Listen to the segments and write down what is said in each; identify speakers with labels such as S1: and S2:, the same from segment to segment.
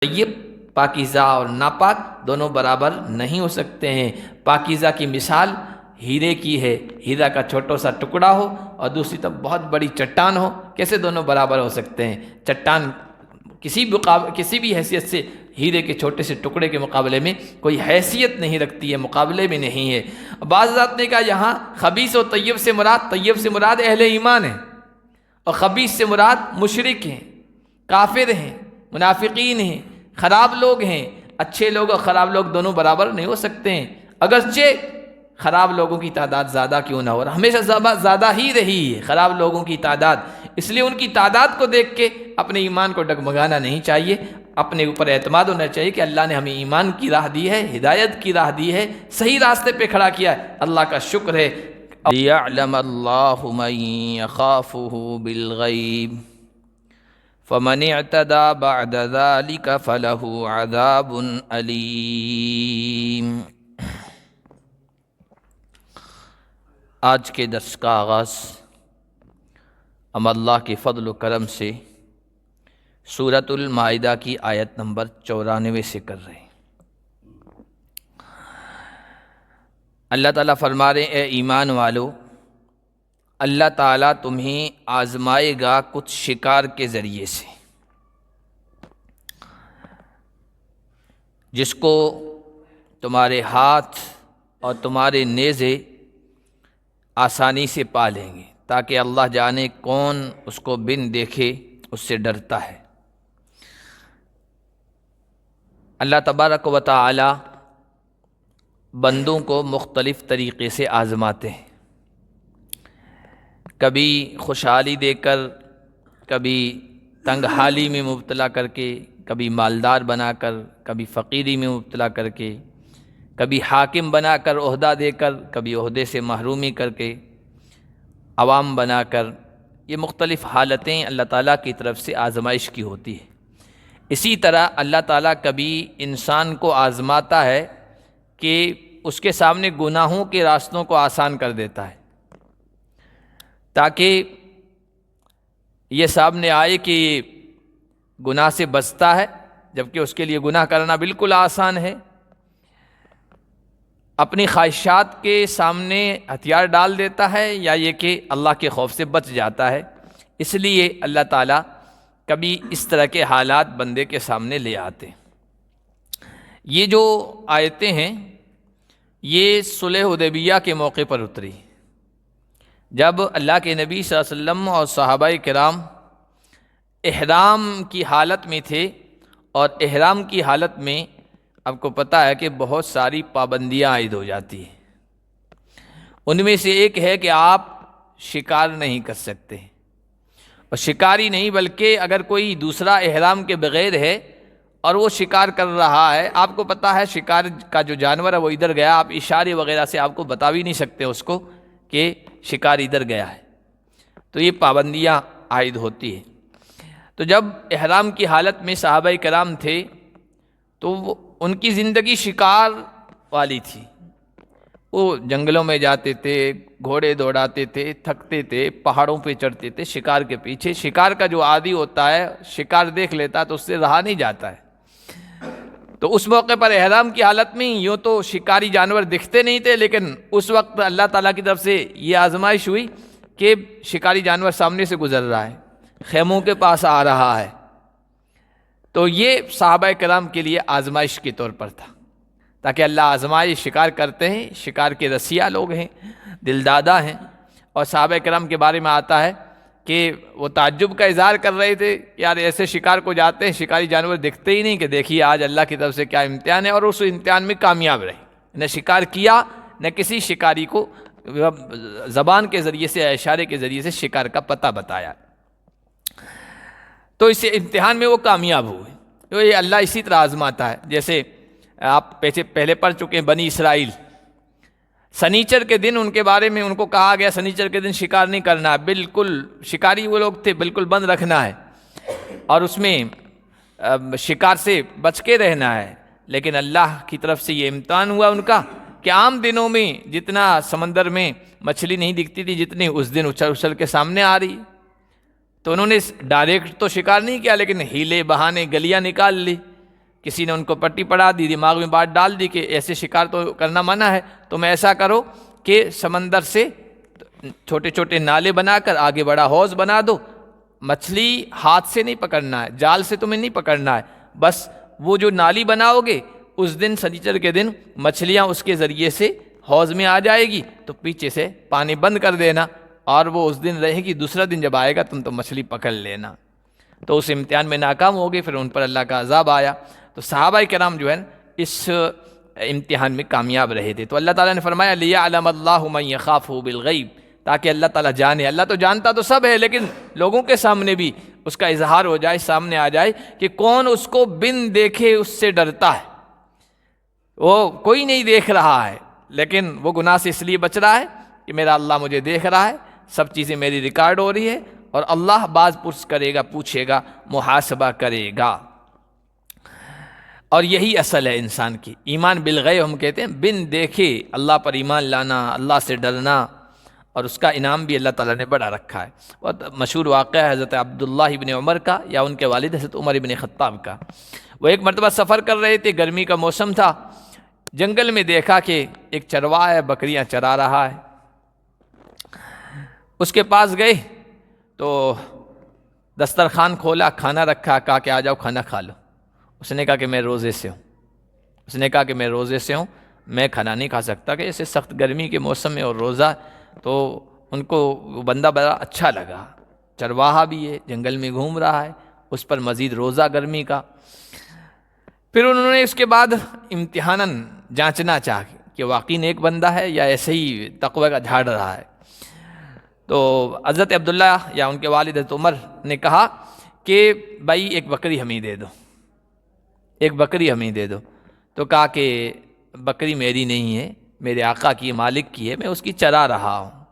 S1: طیب پاکیزہ اور ناپاک دونوں برابر نہیں ہو سکتے ہیں۔ پاکیزہ کی مثال ہیرے کی ہے، ہیرا کا چھوٹا سا ٹکڑا ہو اور دوسری طرف بہت بڑی چٹان ہو، کیسے دونوں برابر ہو سکتے ہیں؟ چٹان کسی بھی حیثیت سے ہیرے کے چھوٹے سے ٹکڑے کے مقابلے میں کوئی حیثیت نہیں رکھتی ہے، مقابلے میں نہیں ہے۔ بعض ذات نے کہا یہاں خبیث و طیب سے مراد اہل ایمان ہیں، اور خبیث سے مراد مشرک ہیں، کافر ہیں، منافقین ہیں، خراب لوگ ہیں۔ اچھے لوگ اور خراب لوگ دونوں برابر نہیں ہو سکتے ہیں، اگرچہ خراب لوگوں کی تعداد زیادہ کیوں نہ ہو، اور ہمیشہ زیادہ ہی رہی ہے خراب لوگوں کی تعداد۔ اس لیے ان کی تعداد کو دیکھ کے اپنے ایمان کو ڈگمگانا نہیں چاہیے، اپنے اوپر اعتماد ہونا چاہیے کہ اللہ نے ہمیں ایمان کی راہ دی ہے، ہدایت کی راہ دی ہے، صحیح راستے پہ کھڑا کیا ہے، اللہ کا شکر ہے۔ لِيَعْلَمَ اللَّهُ مَن يَخَافُهُ بِالْغَيْبِ فَمَنِ اعْتَدَىٰ بَعْدَ ذَلِكَ فَلَهُ عَذَابٌ أَلِيمٌ۔ آج کے درس کا آغاز ہم اللہ کے فضل و کرم سے سورۃ المائدہ کی آیت نمبر 94 سے کر رہے ہیں۔ اللہ تعالیٰ فرما رہے ہیں، اے ایمان والو، اللہ تعالیٰ تمہیں آزمائے گا کچھ شکار کے ذریعے سے، جس کو تمہارے ہاتھ اور تمہارے نیزے آسانی سے پا لیں گے، تاکہ اللہ جانے کون اس کو بن دیکھے اس سے ڈرتا ہے۔ اللہ تبارک و تعالی بندوں کو مختلف طریقے سے آزماتے ہیں، کبھی خوشحالی دے کر، کبھی تنگ حالی میں مبتلا کر کے، کبھی مالدار بنا کر، کبھی فقیری میں مبتلا کر کے، کبھی حاکم بنا کر عہدہ دے کر، کبھی عہدے سے محرومی کر کے، عوام بنا کر۔ یہ مختلف حالتیں اللہ تعالیٰ کی طرف سے آزمائش کی ہوتی ہے۔ اسی طرح اللہ تعالیٰ کبھی انسان کو آزماتا ہے کہ اس کے سامنے گناہوں کے راستوں کو آسان کر دیتا ہے، تاکہ یہ سامنے آئے کہ یہ گناہ سے بچتا ہے، جبکہ اس کے لیے گناہ کرنا بالکل آسان ہے۔ اپنی خواہشات کے سامنے ہتھیار ڈال دیتا ہے، یا یہ کہ اللہ کے خوف سے بچ جاتا ہے۔ اس لیے اللہ تعالیٰ کبھی اس طرح کے حالات بندے کے سامنے لے آتے ہیں۔ یہ جو آیتیں ہیں یہ صلح حدیبیہ کے موقع پر اتری، جب اللہ کے نبی صلی اللہ علیہ وسلم اور صحابہ کرام احرام کی حالت میں تھے، اور احرام کی حالت میں آپ کو پتہ ہے کہ بہت ساری پابندیاں عائد ہو جاتی ہیں۔ ان میں سے ایک ہے کہ آپ شکار نہیں کر سکتے، اور شکاری نہیں بلکہ اگر کوئی دوسرا احرام کے بغیر ہے اور وہ شکار کر رہا ہے، آپ کو پتہ ہے شکار کا جو جانور ہے وہ ادھر گیا، آپ اشارے وغیرہ سے آپ کو بتا بھی نہیں سکتے اس کو کہ شکار ادھر گیا ہے، تو یہ پابندیاں عائد ہوتی ہیں۔ تو جب احرام کی حالت میں صحابہ کرام تھے تو ان کی زندگی شکار والی تھی، وہ جنگلوں میں جاتے تھے، گھوڑے دوڑاتے تھے، تھکتے تھے، پہاڑوں پہ چڑھتے تھے شکار کے پیچھے۔ شکار کا جو عادی ہوتا ہے، شکار دیکھ لیتا تو اس سے رہا نہیں جاتا ہے۔ تو اس موقع پر احرام کی حالت میں یوں تو شکاری جانور دکھتے نہیں تھے، لیکن اس وقت اللہ تعالیٰ کی طرف سے یہ آزمائش ہوئی کہ شکاری جانور سامنے سے گزر رہا ہے، خیموں کے پاس آ رہا ہے۔ تو یہ صحابہ کرام کے لیے آزمائش کے طور پر تھا، تاکہ اللہ آزمائے، شکار کرتے ہیں، شکار کے رسیہ لوگ ہیں، دلدادہ ہیں۔ اور صحابہ کرام کے بارے میں آتا ہے کہ وہ تعجب کا اظہار کر رہے تھے، یار ایسے شکار کو جاتے ہیں، شکاری جانور دکھتے ہی نہیں، کہ دیکھیے آج اللہ کی طرف سے کیا امتحان ہے، اور اس امتحان میں کامیاب رہے، نہ شکار کیا، نہ کسی شکاری کو زبان کے ذریعے سے، اشارے کے ذریعے سے شکار کا پتہ بتایا، تو اس امتحان میں وہ کامیاب ہوئے۔ تو یہ اللہ اسی طرح آزماتا ہے، جیسے آپ پہلے پڑھ چکے ہیں بنی اسرائیل، سنیچر کے دن ان کے بارے میں ان کو کہا گیا سنیچر کے دن شکار نہیں کرنا ہے، بالکل شکاری وہ لوگ تھے، بالکل بند رکھنا ہے، اور اس میں شکار سے بچ کے رہنا ہے۔ لیکن اللہ کی طرف سے یہ امتحان ہوا ان کا کہ عام دنوں میں جتنا سمندر میں مچھلی نہیں دکھتی تھی، جتنی اس دن اچھل اچھل کے سامنے آ رہی، تو انہوں نے ڈائریکٹ تو شکار نہیں کیا، لیکن ہیلے بہانے گلیاں نکال لی کسی نے ان کو پٹی پڑھا دی، دماغ میں بات ڈال دی کہ ایسے شکار تو کرنا منع ہے، تم ایسا کرو کہ سمندر سے چھوٹے چھوٹے نالے بنا کر آگے بڑا حوض بنا دو، مچھلی ہاتھ سے نہیں پکڑنا ہے، جال سے تمہیں نہیں پکڑنا ہے، بس وہ جو نالی بناؤ گے اس دن سنیچر کے دن مچھلیاں اس کے ذریعے سے حوض میں آ جائے گی، تو پیچھے سے پانی بند کر دینا اور وہ اس دن رہے گی، دوسرا دن جب آئے گا تم تو مچھلی پکڑ لینا۔ تو اس امتحان میں ناکام ہو گئے، پھر ان پر اللہ کا عذاب آیا۔ تو صحابہ کرام جو ہے اس امتحان میں کامیاب رہے تھے۔ تو اللہ تعالیٰ نے فرمایا لِيَعْلَمَ اللَّهُ مَن يَخَافُهُ بِالْغَيْبِ، تاکہ اللہ تعالیٰ جانے، اللہ تو جانتا تو سب ہے لیکن لوگوں کے سامنے بھی اس کا اظہار ہو جائے، سامنے آ جائے کہ کون اس کو بن دیکھے اس سے ڈرتا ہے۔ وہ کوئی نہیں دیکھ رہا ہے لیکن وہ گناہ سے اس لیے بچ رہا ہے کہ میرا اللہ مجھے دیکھ رہا ہے، سب چیزیں میری ریکارڈ ہو رہی ہے، اور اللہ باز پرس کرے گا، پوچھے گا، محاسبہ کرے گا۔ اور یہی اصل ہے انسان کی، ایمان بالغیب ہم کہتے ہیں، بن دیکھے اللہ پر ایمان لانا، اللہ سے ڈرنا، اور اس کا انعام بھی اللہ تعالیٰ نے بڑا رکھا ہے۔ بہت مشہور واقعہ ہے حضرت عبداللہ ابن عمر کا، یا ان کے والد حضرت عمر ابن خطاب کا۔ وہ ایک مرتبہ سفر کر رہے تھے، گرمی کا موسم تھا، جنگل میں دیکھا کہ ایک چرواہا ہے، بکریاں چرا رہا ہے۔ اس کے پاس گئے تو دسترخوان کھولا، کھانا رکھا، کہا کہ آ جاؤ کھانا کھا لو۔ اس نے کہا کہ میں روزے سے ہوں، میں کھانا نہیں کھا سکتا، کہ ایسے سخت گرمی کے موسم میں اور روزہ۔ تو ان کو وہ بندہ بڑا اچھا لگا، چرواہا بھی ہے، جنگل میں گھوم رہا ہے، اس پر مزید روزہ گرمی کا۔ پھر انہوں نے اس کے بعد امتحاناً جانچنا چاہا کہ واقعی نیک بندہ ہے یا ایسے ہی تقوی کا جھاڑ رہا ہے۔ تو حضرت عبداللہ یا ان کے والد حضرت عمر نے کہا کہ بھائی ایک بکری ہمیں دے دو، تو کہا کہ بکری میری نہیں ہے، میرے آقا کی، مالک کی ہے، میں اس کی چرا رہا ہوں۔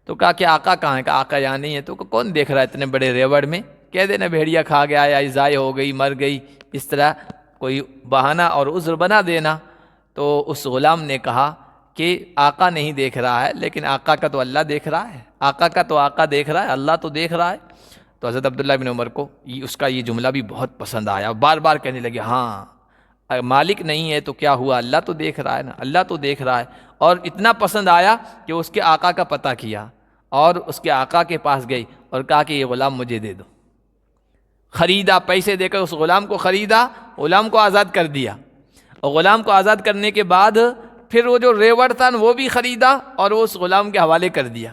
S1: تو کہا کہ آقا کہاں ہے؟ کہ آقا یہاں نہیں ہے۔ تو کون دیکھ رہا ہے اتنے بڑے ریوڑ میں؟ کہہ دینا بھیڑیا کھا گیا یا ضائع ہو گئی، مر گئی، اس طرح کوئی بہانہ اور عذر بنا دینا۔ تو اس غلام نے کہا کہ آقا نہیں دیکھ رہا ہے، لیکن آقا کا تو اللہ دیکھ رہا ہے، آقا کا تو آقا دیکھ رہا ہے، اللہ تو دیکھ رہا ہے۔ تو حضرت عبداللہ بن عمر کو اس کا یہ جملہ بھی بہت پسند آیا، بار بار کہنے لگے ہاں مالک نہیں ہے تو کیا ہوا، اللہ تو دیکھ رہا ہے نا، اللہ تو دیکھ رہا ہے۔ اور اتنا پسند آیا کہ اس کے آقا کا پتہ کیا اور اس کے آقا کے پاس گئی اور کہا کہ یہ غلام مجھے دے دو۔ خریدا، پیسے دے کر اس غلام کو خریدا، غلام کو آزاد کر دیا، اور غلام کو آزاد کرنے کے بعد پھر وہ جو ریوڑ تھا وہ بھی خریدا اور وہ اس غلام کے حوالے کر دیا۔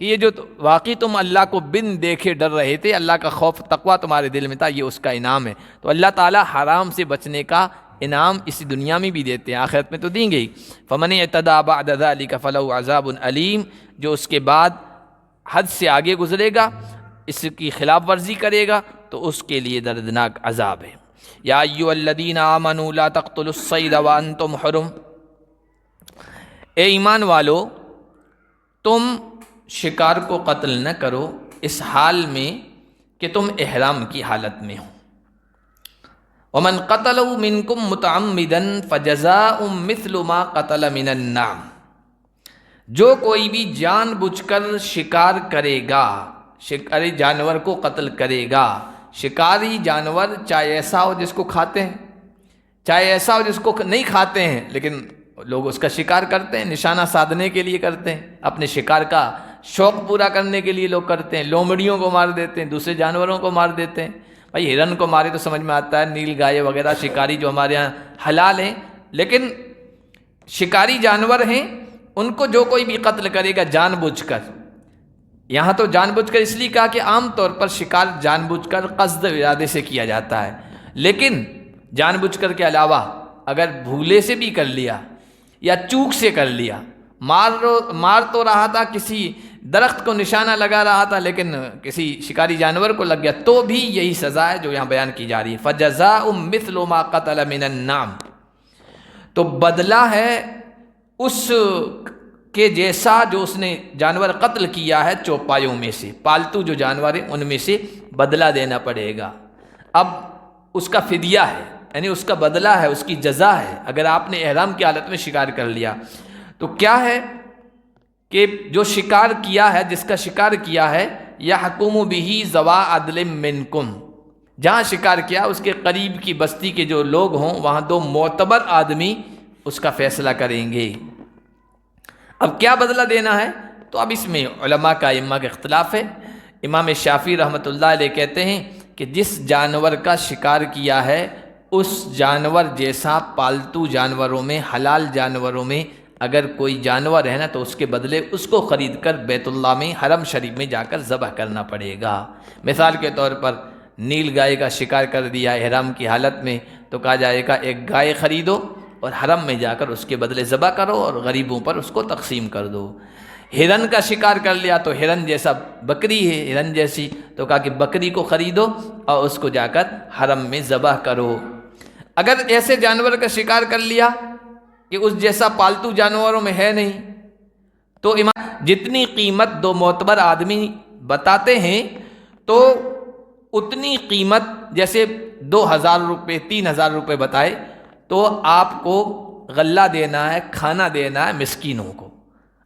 S1: یہ جو واقعی تم اللہ کو بن دیکھے ڈر رہے تھے، اللہ کا خوف تقوی تمہارے دل میں تھا، یہ اس کا انعام ہے۔ تو اللہ تعالیٰ حرام سے بچنے کا انعام اسی دنیا میں بھی دیتے ہیں، آخرت میں تو دیں گے ہی۔ فمن اعتدی بعد ذلک فلہ عذاب علیم، جو اس کے بعد حد سے آگے گزرے گا، اس کی خلاف ورزی کرے گا، تو اس کے لیے دردناک عذاب ہے۔ یا ایھا الذین آمنوا لا تقتلوا الصید وانتم حرم، اے ایمان والو تم شکار کو قتل نہ کرو اس حال میں کہ تم احرام کی حالت میں ہو۔ ومن قتلوا منکم متعمدا فجزاء مثل ما قتل من النعم، جو کوئی بھی جان بوجھ کر شکار کرے گا، شکاری جانور کو قتل کرے گا، شکاری جانور چاہے ایسا ہو جس کو کھاتے ہیں، چاہے ایسا ہو جس کو نہیں کھاتے ہیں، لیکن لوگ اس کا شکار کرتے ہیں، نشانہ سادھنے کے لیے کرتے ہیں، اپنے شکار کا شوق پورا کرنے کے لیے لوگ کرتے ہیں، لومڑیوں کو مار دیتے ہیں، دوسرے جانوروں کو مار دیتے ہیں۔ بھائی ہرن کو مارے تو سمجھ میں آتا ہے، نیل گائے وغیرہ شکاری جو ہمارے ہاں حلال ہیں، لیکن شکاری جانور ہیں ان کو جو کوئی بھی قتل کرے گا جان بوجھ کر، یہاں تو جان بوجھ کر اس لیے کہا کہ عام طور پر شکار جان بوجھ کر قصد ارادے سے کیا جاتا ہے، لیکن جان بوجھ کر کے علاوہ اگر بھولے سے بھی کر لیا یا چوک سے کر لیا، مار تو رہا تھا، کسی درخت کو نشانہ لگا رہا تھا لیکن کسی شکاری جانور کو لگ گیا، تو بھی یہی سزا ہے جو یہاں بیان کی جا رہی ہے۔ فَجَزَاءٌ مِثْلُ مَا قَتَلَ مِنَ النَّعْمِ، تو بدلہ ہے اس کے جیسا جو اس نے جانور قتل کیا ہے چوپایوں میں سے، پالتو جو جانور ہیں ان میں سے بدلہ دینا پڑے گا۔ اب اس کا فدیہ ہے، یعنی اس کا بدلہ ہے، اس کی جزا ہے۔ اگر آپ نے احرام کی حالت میں شکار کر لیا تو کیا ہے کہ جو شکار کیا ہے، جس کا شکار کیا ہے، یحکم بہ ذوی عدل منکم، جہاں شکار کیا اس کے قریب کی بستی کے جو لوگ ہوں وہاں 2 معتبر آدمی اس کا فیصلہ کریں گے۔ اب کیا بدلہ دینا ہے؟ تو اب اس میں علماء کا ائمہ کا اختلاف ہے۔ امام شافعی رحمۃ اللہ علیہ کہتے ہیں کہ جس جانور کا شکار کیا ہے اس جانور جیسا پالتو جانوروں میں، حلال جانوروں میں اگر کوئی جانور ہے نا تو اس کے بدلے اس کو خرید کر بیت اللہ میں حرم شریف میں جا کر ذبح کرنا پڑے گا۔ مثال کے طور پر نیل گائے کا شکار کر دیا احرام کی حالت میں تو کہا جائے گا ایک گائے خریدو اور حرم میں جا کر اس کے بدلے ذبح کرو اور غریبوں پر اس کو تقسیم کر دو۔ ہرن کا شکار کر لیا تو ہرن جیسا بکری ہے، ہرن جیسی، تو کہا کہ بکری کو خریدو اور اس کو جا کر حرم میں ذبح کرو۔ اگر ایسے جانور کا شکار کر لیا کہ اس جیسا پالتو جانوروں میں ہے نہیں تو جتنی قیمت 2 معتبر آدمی بتاتے ہیں تو اتنی قیمت، جیسے 2000 روپے 3000 روپے بتائے تو آپ کو غلہ دینا ہے، کھانا دینا ہے مسکینوں کو۔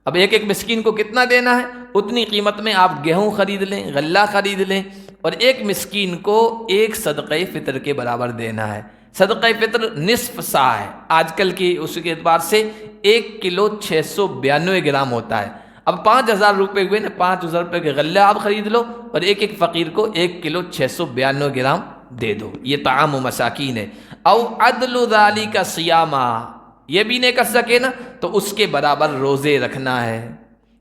S1: اب ایک مسکین کو کتنا دینا ہے؟ اتنی قیمت میں آپ گیہوں خرید لیں، غلہ خرید لیں، اور ایک مسکین کو 1 صدقہ فطر کے برابر دینا ہے۔ صدقہ فطر نصف سا ہے، آج کل کی اس کے اعتبار سے 1 کلو 692 گرام ہوتا ہے۔ اب 5000 روپے ہوئے نا، 5000 روپے کے غلہ آپ خرید لو اور ایک فقیر کو 1 کلو 692 گرام دے دو، یہ طعام و مساکین ہے۔ او عدل ذالک صیاما، یہ بھی نہیں کر سکے نا تو اس کے برابر روزے رکھنا ہے۔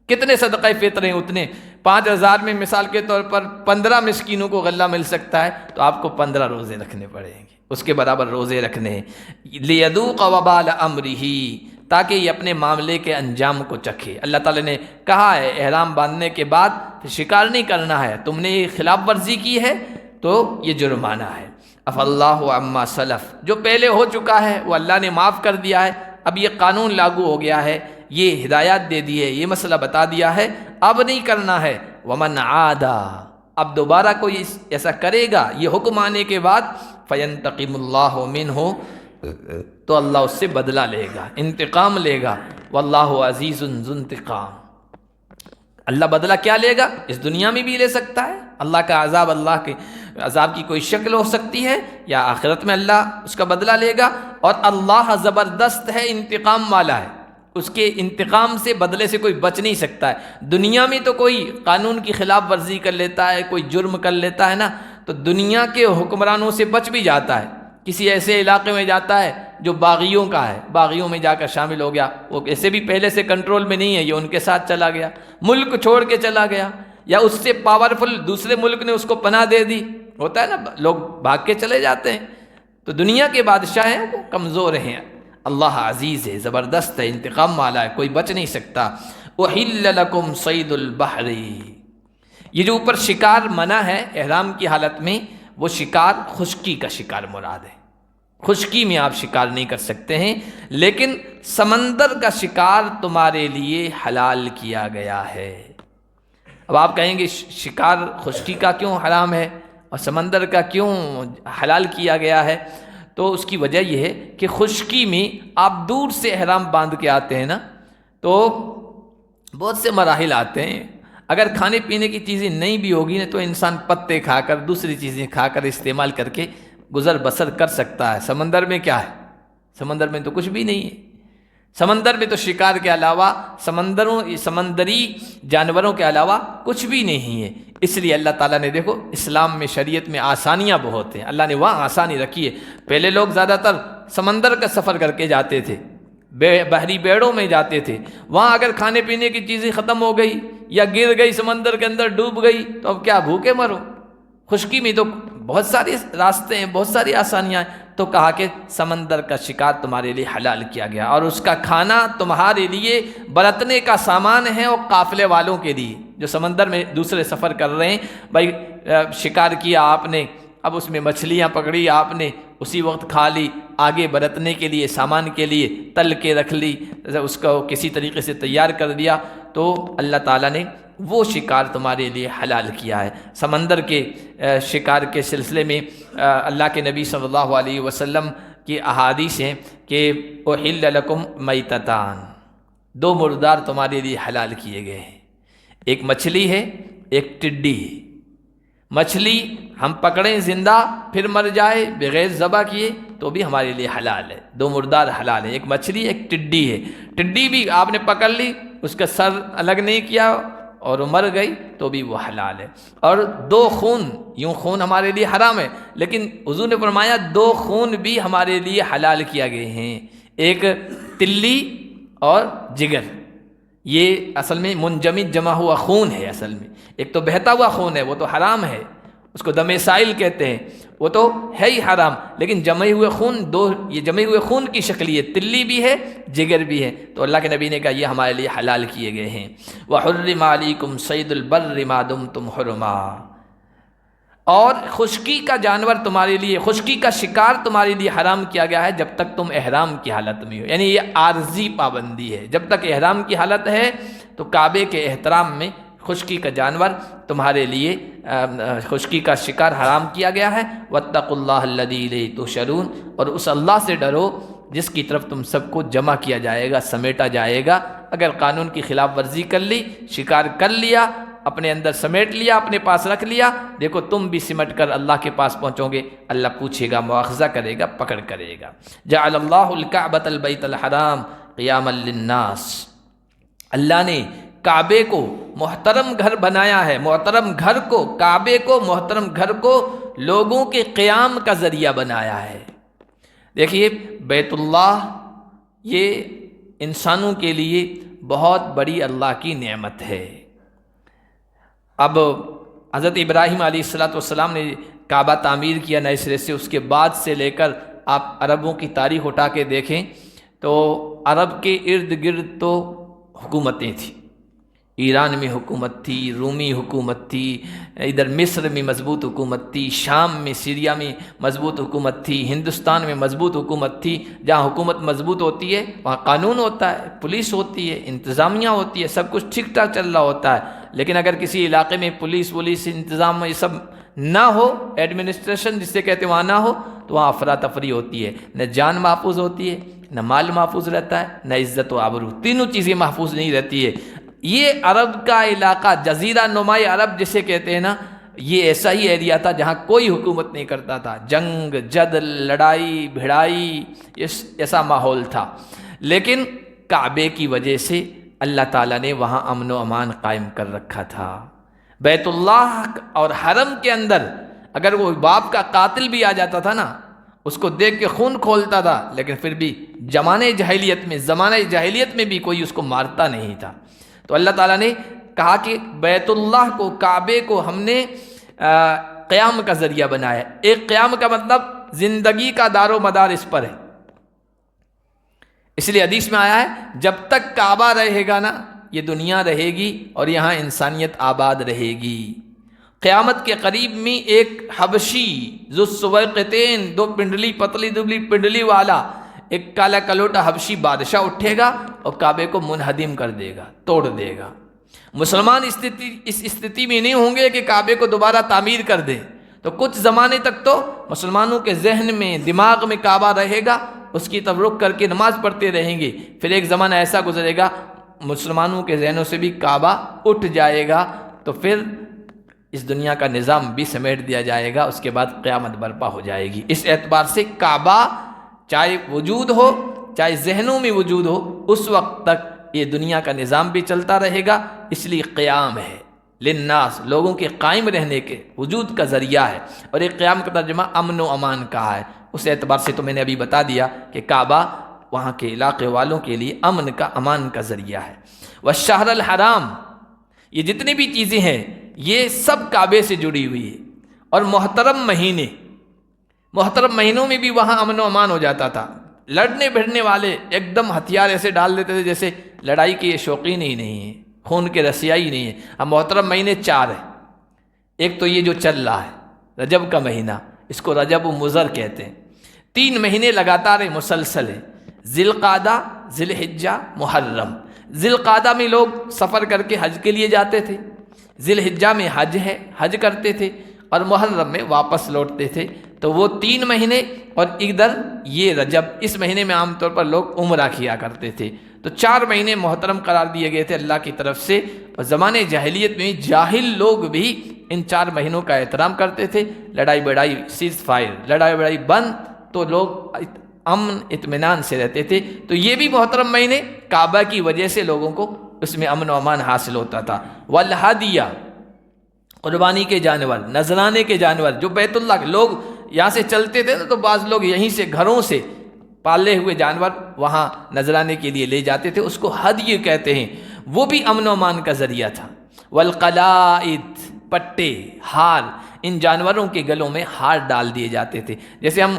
S1: کتنے صدقہ فطر ہیں اتنے، 5000 میں مثال کے طور پر 15 مسکینوں کو غلہ مل سکتا ہے تو آپ کو 15 روزے رکھنے پڑیں گے، اس کے برابر روزے رکھنے ہیں۔ لیذوق وبال امرہ، تاکہ یہ اپنے معاملے کے انجام کو چکھے۔ اللہ تعالیٰ نے کہا ہے احرام باندھنے کے بعد شکار نہیں کرنا ہے، تم نے خلاف ورزی کی ہے تو یہ جرمانہ ہے۔ اف اللہ عما سلف، جو پہلے ہو چکا ہے وہ اللہ نے معاف کر دیا ہے، اب یہ قانون لاگو ہو گیا ہے، یہ ہدایات دے دی ہے، یہ مسئلہ بتا دیا ہے، اب نہیں کرنا ہے۔ ومن عادا، اب دوبارہ کوئی ایسا کرے گا یہ حکم آنے کے بعد، فینتقم اللہ منہ، تو اللہ اس سے بدلہ لے گا، انتقام لے گا۔ واللہ عزیز ذو انتقام، اللہ بدلہ کیا لے گا؟ اس دنیا میں بھی لے سکتا ہے، اللہ کا عذاب، اللہ کے عذاب کی کوئی شکل ہو سکتی ہے، یا آخرت میں اللہ اس کا بدلہ لے گا۔ اور اللہ زبردست ہے، انتقام والا ہے، اس کے انتقام سے، بدلے سے کوئی بچ نہیں سکتا ہے۔ دنیا میں تو کوئی قانون کی خلاف ورزی کر لیتا ہے، کوئی جرم کر لیتا ہے نا تو دنیا کے حکمرانوں سے بچ بھی جاتا ہے، کسی ایسے علاقے میں جاتا ہے جو باغیوں کا ہے، باغیوں میں جا کر شامل ہو گیا، وہ ایسے بھی پہلے سے کنٹرول میں نہیں ہے، یہ ان کے ساتھ چلا گیا، ملک چھوڑ کے چلا گیا، یا اس سے پاورفل دوسرے ملک نے اس کو پناہ دے دی، ہوتا ہے نا، لوگ بھاگ کے چلے جاتے ہیں۔ تو دنیا کے بادشاہ ہیں وہ کمزور ہیں، اللہ عزیز ہے، زبردست ہے، انتقام والا ہے، کوئی بچ نہیں سکتا۔ احل لکم صید البحر، یہ جو اوپر شکار منع ہے احرام کی حالت میں، وہ شکار خشکی کا شکار مراد ہے، خشکی میں آپ شکار نہیں کر سکتے ہیں، لیکن سمندر کا شکار تمہارے لیے حلال کیا گیا ہے۔ اب آپ کہیں گے شکار خشکی کا کیوں حرام ہے اور سمندر کا کیوں حلال کیا گیا ہے؟ تو اس کی وجہ یہ ہے کہ خشکی میں آپ دور سے احرام باندھ کے آتے ہیں نا تو بہت سے مراحل آتے ہیں، اگر کھانے پینے کی چیزیں نہیں بھی ہوگی نا تو انسان پتے کھا کر، دوسری چیزیں کھا کر، استعمال کر کے گزر بسر کر سکتا ہے۔ سمندر میں کیا ہے؟ سمندر میں تو کچھ بھی نہیں ہے، سمندر میں تو شکار کے علاوہ، سمندری جانوروں کے علاوہ کچھ بھی نہیں ہے۔ اس لیے اللہ تعالیٰ نے دیکھو اسلام میں، شریعت میں آسانیاں بہت ہیں، اللہ نے وہاں آسانی رکھی ہے۔ پہلے لوگ زیادہ تر سمندر کا سفر کر کے جاتے تھے، بحری بیڑوں میں جاتے تھے، وہاں اگر کھانے پینے کی چیزیں ختم ہو گئی یا گر گئی سمندر کے اندر، ڈوب گئی، تو اب کیا بھوکے مرو؟ خشکی میں تو بہت سارے راستے ہیں، بہت ساری آسانیاں ہیں، تو کہا کہ سمندر کا شکار تمہارے لیے حلال کیا گیا، اور اس کا کھانا تمہارے لیے برتنے کا سامان ہے، اور قافلے والوں کے لیے جو سمندر میں دوسرے سفر کر رہے ہیں، بھائی شکار کیا آپ نے، اب اس میں مچھلیاں پکڑی آپ نے، اسی وقت کھا لی، آگے برتنے کے لیے، سامان کے لیے تل کے رکھ لی، اس کو کسی طریقے سے تیار کر دیا، تو اللہ تعالیٰ نے وہ شکار تمہارے لیے حلال کیا ہے۔ سمندر کے شکار کے سلسلے میں اللہ کے نبی صلی اللہ علیہ وسلم کی احادیث ہیں کہ احل لکم میتتان، 2 مردار تمہارے لیے حلال کیے گئے ہیں، ایک مچھلی ہے، ایک ٹڈی ہے۔ مچھلی ہم پکڑیں زندہ پھر مر جائے بغیر ذبح کیے تو بھی ہمارے لیے حلال ہے، دو مردار حلال ہے، ایک مچھلی ایک ٹڈی ہے۔ ٹڈی بھی آپ نے پکڑ لی، اس کا سر الگ نہیں کیا اور وہ مر گئی تو بھی وہ حلال ہے۔ اور دو خون، یوں خون ہمارے لیے حرام ہے، لیکن حضور نے فرمایا دو خون بھی ہمارے لیے حلال کیا گئے ہیں، ایک تلی اور جگر۔ یہ اصل میں منجمد جمع ہوا خون ہے، اصل میں ایک تو بہتا ہوا خون ہے وہ تو حرام ہے، اس کو دم سائل کہتے ہیں، وہ تو ہے ہی حرام، لیکن جمے ہوئے خون دو، یہ جمے ہوئے خون کی شکل، یہ تلی بھی ہے جگر بھی ہے، تو اللہ کے نبی نے کہا یہ ہمارے لیے حلال کیے گئے ہیں۔ وَحُرِّمَ عَلَيْكُمْ صَيْدُ الْبَرِّ مَا دُمْتُمْ حُرُمًا، اور خشکی کا جانور تمہارے لیے، خشکی کا شکار تمہارے لیے حرام کیا گیا ہے جب تک تم احرام کی حالت میں ہو، یعنی یہ عارضی پابندی ہے، جب تک احرام کی حالت ہے تو کعبے کے احترام میں خشکی کا جانور تمہارے لیے، خشکی کا شکار حرام کیا گیا ہے۔ وَاتَّقُوا اللَّهَ الَّذِي إِلَيْهِ تُحْشَرُونَ، اور اس اللہ سے ڈرو جس کی طرف تم سب کو جمع کیا جائے گا، سمیٹا جائے گا۔ اگر قانون کی خلاف ورزی کر لی، شکار کر لیا، اپنے اندر سمیٹ لیا، اپنے پاس رکھ لیا، دیکھو تم بھی سمٹ کر اللہ کے پاس پہنچو گے، اللہ پوچھے گا، مواخذہ کرے گا، پکڑ کرے گا۔ جعل اللہ الکعبۃ البیت الحرام قیاما للناس، اللہ نے کعبے کو محترم گھر بنایا ہے، محترم گھر کو، کعبے کو، محترم گھر کو لوگوں کے قیام کا ذریعہ بنایا ہے۔ دیکھیے بیت اللہ یہ انسانوں کے لیے بہت بڑی اللہ کی نعمت ہے۔ اب حضرت ابراہیم علیہ السلام نے کعبہ تعمیر کیا نئے سرے سے، اس کے بعد سے لے کر آپ عربوں کی تاریخ اٹھا کے دیکھیں تو عرب کے ارد گرد تو حکومتیں تھیں، ایران میں حکومت تھی، رومی حکومت تھی، ادھر مصر میں مضبوط حکومت تھی، شام میں، سیریا میں مضبوط حکومت تھی، ہندوستان میں مضبوط حکومت تھی۔ جہاں حکومت مضبوط ہوتی ہے وہاں قانون ہوتا ہے، پولیس ہوتی ہے، انتظامیہ ہوتی ہے، سب کچھ ٹھیک ٹھاک چل رہا ہوتا ہے۔ لیکن اگر کسی علاقے میں پولیس انتظام یہ سب نہ ہو، ایڈمنسٹریشن جس سے کہتے ہیں وہاں نہ ہو، تو وہاں افراتفری ہوتی ہے، نہ جان محفوظ ہوتی ہے، نہ مال محفوظ رہتا ہے، نہ عزت و آبرو، تینوں چیزیں محفوظ نہیں رہتی ہے۔ یہ عرب کا علاقہ، جزیرہ نمائی عرب جسے کہتے ہیں نا، یہ ایسا ہی ایریا تھا جہاں کوئی حکومت نہیں کرتا تھا، جنگ جدل، لڑائی بھڑائی، ایسا ماحول تھا۔ لیکن کعبے کی وجہ سے اللہ تعالیٰ نے وہاں امن و امان قائم کر رکھا تھا۔ بیت اللہ اور حرم کے اندر اگر وہ باپ کا قاتل بھی آ جاتا تھا نا، اس کو دیکھ کے خون کھولتا تھا، لیکن پھر بھی زمانۂ جاہلیت میں بھی کوئی اس کو مارتا نہیں تھا۔ تو اللہ تعالیٰ نے کہا کہ بیت اللہ کو، کعبے کو ہم نے قیام کا ذریعہ بنایا ہے۔ ایک قیام کا مطلب زندگی کا دار و مدار اس پر ہے، اس لیے حدیث میں آیا ہے جب تک کعبہ رہے گا نا یہ دنیا رہے گی اور یہاں انسانیت آباد رہے گی۔ قیامت کے قریب میں ایک حبشی ذو السویقتین، دو پنڈلی، پتلی دبلی پنڈلی والا ایک کالا کلوٹا حبشی بادشاہ اٹھے گا اور کعبے کو منہدم کر دے گا، توڑ دے گا۔ مسلمان اس استھتی میں نہیں ہوں گے کہ کعبے کو دوبارہ تعمیر کر دیں، تو کچھ زمانے تک تو مسلمانوں کے ذہن میں، دماغ میں کعبہ رہے گا، اس کی طرف رخ کر کے نماز پڑھتے رہیں گے۔ پھر ایک زمانہ ایسا گزرے گا مسلمانوں کے ذہنوں سے بھی کعبہ اٹھ جائے گا، تو پھر اس دنیا کا نظام بھی سمیٹ دیا جائے گا، اس کے بعد قیامت برپا ہو جائے گی۔ اس اعتبار سے کعبہ چاہے وجود ہو، چاہے ذہنوں میں وجود ہو، اس وقت تک یہ دنیا کا نظام بھی چلتا رہے گا، اس لیے قیام ہے للناس، لوگوں کے قائم رہنے کے وجود کا ذریعہ ہے۔ اور ایک قیام کا ترجمہ امن و امان کا ہے، اس اعتبار سے تو میں نے ابھی بتا دیا کہ کعبہ وہاں کے علاقے والوں کے لیے امن کا، امان کا ذریعہ ہے۔ والشہر الحرام، یہ جتنی بھی چیزیں ہیں یہ سب کعبے سے جڑی ہوئی ہے۔ اور محترم مہینوں میں بھی وہاں امن و امان ہو جاتا تھا۔ لڑنے بھڑنے والے ایک دم ہتھیار ایسے ڈال دیتے تھے جیسے لڑائی کے یہ شوقین ہی نہیں ہیں، خون کے رسیائی نہیں ہے۔ اب محترم مہینے 4 ہیں، ایک تو یہ جو چل رہا ہے رجب کا مہینہ، اس کو رجب و مضر کہتے ہیں۔ 3 مہینے لگاتار مسلسل ہیں، ذی القعدہ، ذی الحجہ، محرم۔ ذی القعدہ میں لوگ سفر کر کے حج کے لیے جاتے تھے، ذی الحجہ میں حج کرتے تھے، اور محرم میں واپس لوٹتے تھے۔ تو وہ 3 مہینے، اور ادھر یہ رجب، اس مہینے میں عام طور پر لوگ عمرہ کیا کرتے تھے۔ تو 4 مہینے محترم قرار دیے گئے تھے اللہ کی طرف سے۔ اور زمانے جاہلیت میں جاہل لوگ بھی ان 4 مہینوں کا احترام کرتے تھے، لڑائی بڑائی سیز فائر، لڑائی بڑائی بند، تو لوگ امن اطمینان سے رہتے تھے۔ تو یہ بھی محترم مہینے کعبہ کی وجہ سے لوگوں کو اس میں امن و امان حاصل ہوتا تھا۔ والہدیہ، قربانی کے جانور، نذرانے کے جانور، جو بیت اللہ کے لوگ یہاں سے چلتے تھے تو بعض لوگ یہیں سے گھروں سے پالے ہوئے جانور وہاں نذرانے کے لیے لے جاتے تھے، اس کو ہدیہ کہتے ہیں، وہ بھی امن و امان کا ذریعہ تھا۔ والقلائد، پٹے، ہار، ان جانوروں کے گلوں میں ہار ڈال دیے جاتے تھے۔ جیسے ہم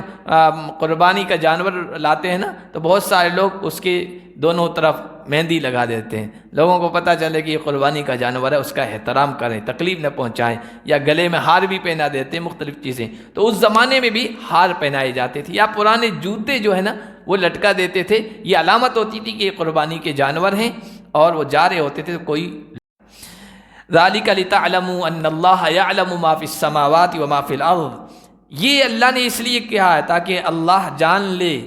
S1: قربانی کا جانور لاتے ہیں نا، تو بہت سارے لوگ اس کے دونوں طرف مہندی لگا دیتے ہیں، لوگوں کو پتہ چلے کہ یہ قربانی کا جانور ہے، اس کا احترام کریں، تکلیف نہ پہنچائیں، یا گلے میں ہار بھی پہنا دیتے ہیں، مختلف چیزیں۔ تو اس زمانے میں بھی ہار پہنائے جاتے تھے، یا پرانے جوتے جو ہے نا وہ لٹکا دیتے تھے، یہ علامت ہوتی تھی کہ یہ قربانی کے جانور ہیں، اور وہ جا رہے ہوتے تھے تو کوئی ذالک لتعلموا ان اللہ یعلم ما فی السماوات و ما فی الارض، یہ اللہ نے اس لیے کہا ہے تاکہ اللہ جان لے،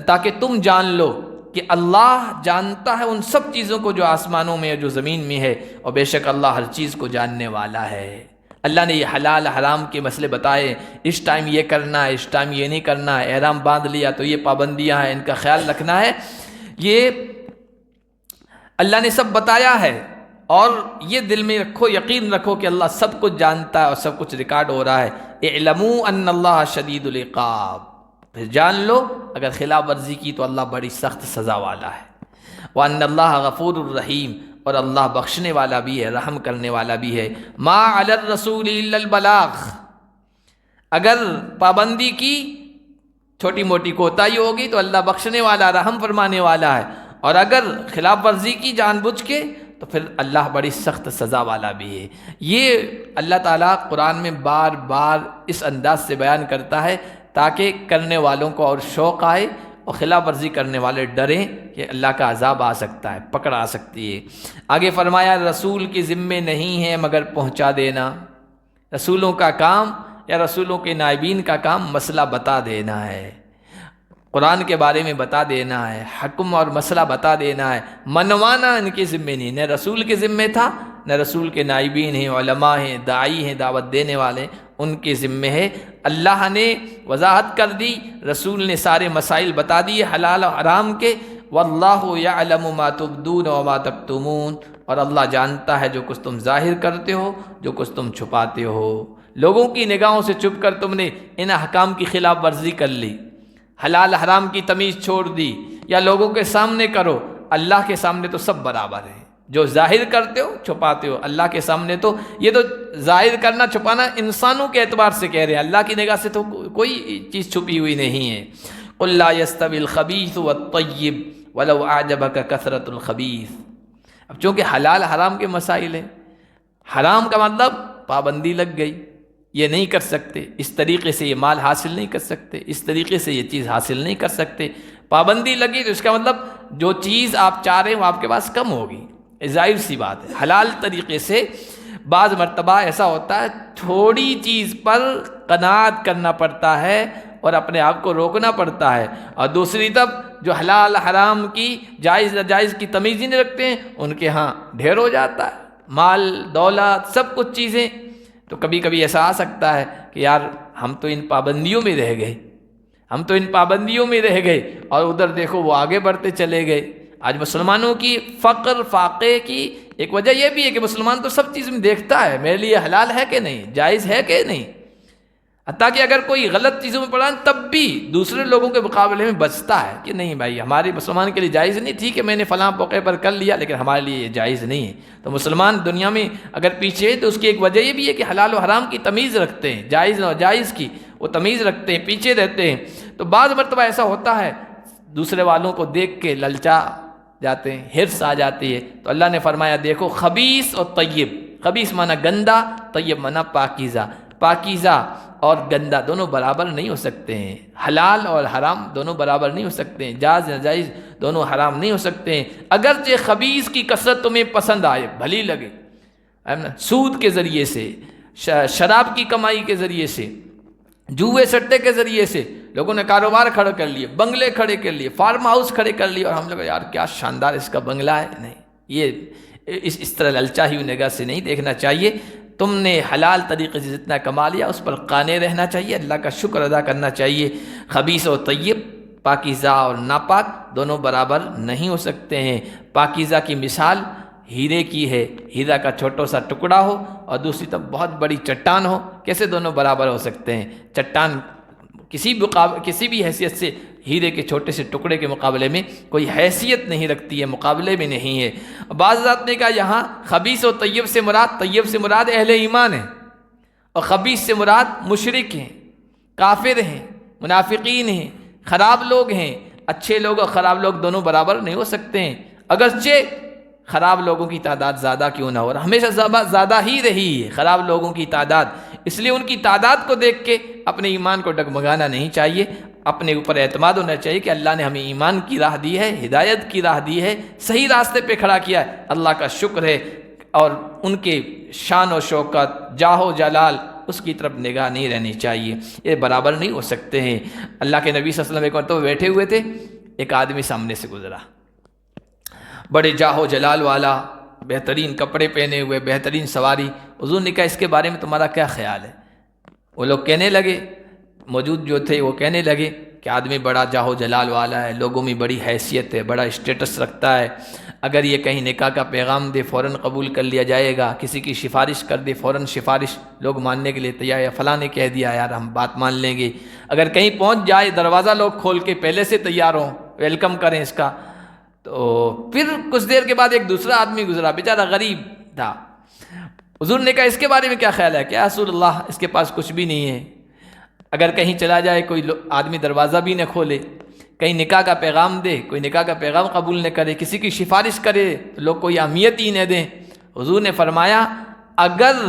S1: تاکہ تم جان لو کہ اللہ جانتا ہے ان سب چیزوں کو جو آسمانوں میں جو زمین میں ہے، اور بے شک اللہ ہر چیز کو جاننے والا ہے۔ اللہ نے یہ حلال حرام کے مسئلے بتائے، اس ٹائم یہ کرنا ہے، اس ٹائم یہ نہیں کرنا ہے، احرام باندھ لیا تو یہ پابندیاں ہیں، ان کا خیال رکھنا ہے، یہ اللہ نے سب بتایا ہے۔ اور یہ دل میں رکھو، یقین رکھو کہ اللہ سب کچھ جانتا ہے اور سب کچھ ریکارڈ ہو رہا ہے۔ اعلموا ان اللہ شدید العقاب، پھر جان لو اگر خلاف ورزی کی تو اللہ بڑی سخت سزا والا ہے۔ وان اللہ غفور الرحیم، اور اللہ بخشنے والا بھی ہے، رحم کرنے والا بھی ہے۔ ما علی الرسول الا البلاغ، اگر پابندی کی، چھوٹی موٹی کوتاہی ہوگی تو اللہ بخشنے والا، رحم فرمانے والا ہے، اور اگر خلاف ورزی کی جان بوجھ کے تو پھر اللہ بڑی سخت سزا والا بھی ہے۔ یہ اللہ تعالیٰ قرآن میں بار بار اس انداز سے بیان کرتا ہے تاکہ کرنے والوں کو اور شوق آئے، اور خلاف ورزی کرنے والے ڈریں کہ اللہ کا عذاب آ سکتا ہے، پکڑ آ سکتی ہے۔ آگے فرمایا رسول کے ذمے نہیں ہے مگر پہنچا دینا، رسولوں کا کام یا رسولوں کے نائبین کا کام مسئلہ بتا دینا ہے، قرآن کے بارے میں بتا دینا ہے، حکم اور مسئلہ بتا دینا ہے، منوانا ان کے ذمے نہیں، نہ رسول کے ذمے تھا، نہ رسول کے نائبین ہیں، علماء ہیں، داعی ہیں، دعوت دینے والے، ان کے ذمے ہے۔ اللہ نے وضاحت کر دی، رسول نے سارے مسائل بتا دیے حلال و حرام کے۔ واللہ یعلم ما تبدون وما تکتمون، اور اللہ جانتا ہے جو کچھ تم ظاہر کرتے ہو، جو کچھ تم چھپاتے ہو۔ لوگوں کی نگاہوں سے چھپ کر تم نے ان احکام کی خلاف ورزی کر لی، حلال حرام کی تمیز چھوڑ دی، یا لوگوں کے سامنے کرو، اللہ کے سامنے تو سب برابر ہیں، جو ظاہر کرتے ہو چھپاتے ہو، اللہ کے سامنے تو یہ تو ظاہر کرنا چھپانا انسانوں کے اعتبار سے کہہ رہے ہیں، اللہ کی نگاہ سے تو کوئی چیز چھپی ہوئی نہیں ہے۔ قل لا يستوي الخبيث والطيب ولو اعجبك كثرة الخبيث، اب چونکہ حلال حرام کے مسائل ہیں، حرام کا مطلب پابندی لگ گئی، یہ نہیں کر سکتے، اس طریقے سے یہ مال حاصل نہیں کر سکتے، اس طریقے سے یہ چیز حاصل نہیں کر سکتے، پابندی لگی تو اس کا مطلب جو چیز آپ چاہ رہے ہیں وہ آپ کے پاس کم ہوگی، ظاہر سی بات ہے۔ حلال طریقے سے بعض مرتبہ ایسا ہوتا ہے تھوڑی چیز پر قناعت کرنا پڑتا ہے اور اپنے آپ کو روکنا پڑتا ہے، اور دوسری طرف جو حلال حرام کی جائز ناجائز کی تمیز ہی نہیں رکھتے ہیں ان کے ہاں ڈھیر ہو جاتا ہے، مال دولت سب کچھ چیزیں۔ تو کبھی کبھی ایسا آ سکتا ہے کہ یار ہم تو ان پابندیوں میں رہ گئے، ہم تو ان پابندیوں میں رہ گئے، اور ادھر دیکھو وہ آگے بڑھتے چلے گئے۔ آج مسلمانوں کی فقر فاقے کی ایک وجہ یہ بھی ہے کہ مسلمان تو سب چیز میں دیکھتا ہے میرے لیے حلال ہے کہ نہیں، جائز ہے کہ نہیں، حتیٰ کہ اگر کوئی غلط چیزوں میں پڑا تب بھی دوسرے لوگوں کے مقابلے میں بچتا ہے کہ نہیں بھائی ہمارے مسلمان کے لیے جائز نہیں تھی کہ میں نے فلاں موقع پر کر لیا، لیکن ہمارے لیے یہ جائز نہیں ہے۔ تو مسلمان دنیا میں اگر پیچھے ہے تو اس کی ایک وجہ یہ بھی ہے کہ حلال و حرام کی تمیز رکھتے ہیں، جائز و جائز کی وہ تمیز رکھتے ہیں، پیچھے رہتے ہیں۔ تو بعض مرتبہ ایسا ہوتا ہے دوسرے والوں کو دیکھ کے للچا جاتے ہیں، حرص آ جاتی ہے، تو اللہ نے فرمایا دیکھو خبیث اور طیب، خبیث مانا گندا، طیب مانا پاکیزہ، پاکیزہ اور گندا دونوں برابر نہیں ہو سکتے ہیں، حلال اور حرام دونوں برابر نہیں ہو سکتے ہیں، جائز ناجائز دونوں حرام نہیں ہو سکتے ہیں۔ اگرچہ خبیث کی کثرت تمہیں پسند آئے، بھلی لگے، سود کے ذریعے سے، شراب کی کمائی کے ذریعے سے، جوئے سٹے کے ذریعے سے لوگوں نے کاروبار کھڑا کر لیے، بنگلے کھڑے کر لیے، فارم ہاؤس کھڑے کر لیے، اور ہم لوگ یار کیا شاندار اس کا بنگلہ ہے، نہیں، یہ اس طرح للچا ہی نگاہ سے نہیں دیکھنا چاہیے۔ تم نے حلال طریقے سے جتنا کما لیا اس پر قانع رہنا چاہیے، اللہ کا شکر ادا کرنا چاہیے۔ خبیث و طیب، پاکیزہ اور ناپاک دونوں برابر نہیں ہو سکتے ہیں۔ پاکیزہ کی مثال ہیرے کی ہے، ہیرا کا چھوٹا سا ٹکڑا ہو اور دوسری طرف بہت بڑی چٹان ہو، کیسے دونوں برابر ہو سکتے ہیں؟ چٹان کسی بھی حیثیت سے ہیرے کے چھوٹے سے ٹکڑے کے مقابلے میں کوئی حیثیت نہیں رکھتی ہے، مقابلے میں نہیں ہے۔ بعض ذات نے کہا یہاں خبیث و طیب سے مراد اہل ایمان ہیں، اور خبیث سے مراد مشرک ہیں، کافر ہیں، منافقین ہیں، خراب لوگ ہیں۔ اچھے لوگ اور خراب لوگ دونوں برابر نہیں ہو سکتے ہیں، اگرچہ خراب لوگوں کی تعداد زیادہ کیوں نہ ہو، اور ہمیشہ زیادہ ہی رہی ہے خراب لوگوں کی تعداد، اس لیے ان کی تعداد کو دیکھ کے اپنے ایمان کو ڈگمگانا نہیں چاہیے، اپنے اوپر اعتماد ہونا چاہیے کہ اللہ نے ہمیں ایمان کی راہ دی ہے، ہدایت کی راہ دی ہے، صحیح راستے پہ کھڑا کیا ہے، اللہ کا شکر ہے۔ اور ان کے شان و شوکت، جاہ و جلال، اس کی طرف نگاہ نہیں رہنی چاہیے، یہ برابر نہیں ہو سکتے ہیں۔ اللہ کے نبی صلی اللہ علیہ وسلم ایک مرتبہ بیٹھے ہوئے تھے، ایک آدمی سامنے سے گزرا، بڑے جاہ و جلال والا، بہترین کپڑے پہنے ہوئے، بہترین سواری۔ حضور نے کہا اس کے بارے میں تمہارا کیا خیال ہے؟ وہ لوگ کہنے لگے، موجود جو تھے وہ کہنے لگے کہ آدمی بڑا جاہ و جلال والا ہے، لوگوں میں بڑی حیثیت ہے، بڑا اسٹیٹس رکھتا ہے، اگر یہ کہیں نکاح کا پیغام دے فوراً قبول کر لیا جائے گا، کسی کی سفارش کر دے فوراً سفارش لوگ ماننے کے لیے تیار ہے، فلاں نے کہہ دیا یار ہم بات مان لیں گے، اگر کہیں پہنچ جائے دروازہ لوگ کھول کے پہلے سے تیار ہوں، ویلکم کریں اس کا۔ تو پھر کچھ دیر کے بعد ایک دوسرا آدمی گزرا، بیچارہ غریب تھا۔ حضور نے کہا اس کے بارے میں کیا خیال ہے؟ کہ یا رسول اللہ اس کے پاس کچھ بھی نہیں ہے، اگر کہیں چلا جائے کوئی آدمی دروازہ بھی نہ کھولے، کہیں نکاح کا پیغام دے کوئی نکاح کا پیغام قبول نہ کرے، کسی کی سفارش کرے تو لوگ کوئی اہمیت ہی نہ دیں۔ حضور نے فرمایا اگر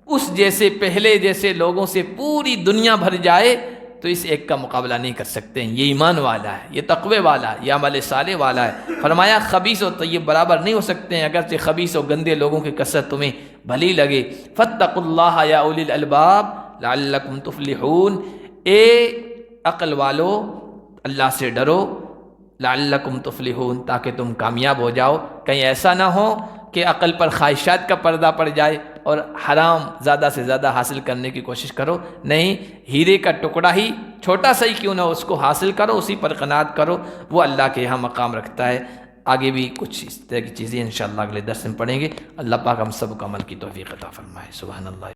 S1: اس جیسے پہلے جیسے لوگوں سے پوری دنیا بھر جائے تو اس ایک کا مقابلہ نہیں کر سکتے ہیں، یہ ایمان والا ہے، یہ تقوی والا ہے، یہ عمل صالح والا ہے۔ فرمایا خبیث و طیب برابر نہیں ہو سکتے ہیں، اگرچہ خبیث و گندے لوگوں کی کثرت تمہیں بھلی لگے۔ فاتقوا اللہ یا اولی الالباب لعلکم تفلحون، اے عقل والو اللہ سے ڈرو، لعلکم تفلحون، تاکہ تم کامیاب ہو جاؤ۔ کہیں ایسا نہ ہو کہ عقل پر خواہشات کا پردہ پڑ جائے اور حرام زیادہ سے زیادہ حاصل کرنے کی کوشش کرو، نہیں، ہیرے کا ٹکڑا ہی چھوٹا سا ہی کیوں نہ اس کو حاصل کرو، اسی پر قناعت کرو، وہ اللہ کے یہاں مقام رکھتا ہے۔ آگے بھی کچھ اس طرح کی چیزیں انشاءاللہ اگلے درس میں پڑھیں گے۔ اللہ پاک ہم سب کو عمل کی توفیق عطا فرمائے۔ سبحان اللہ۔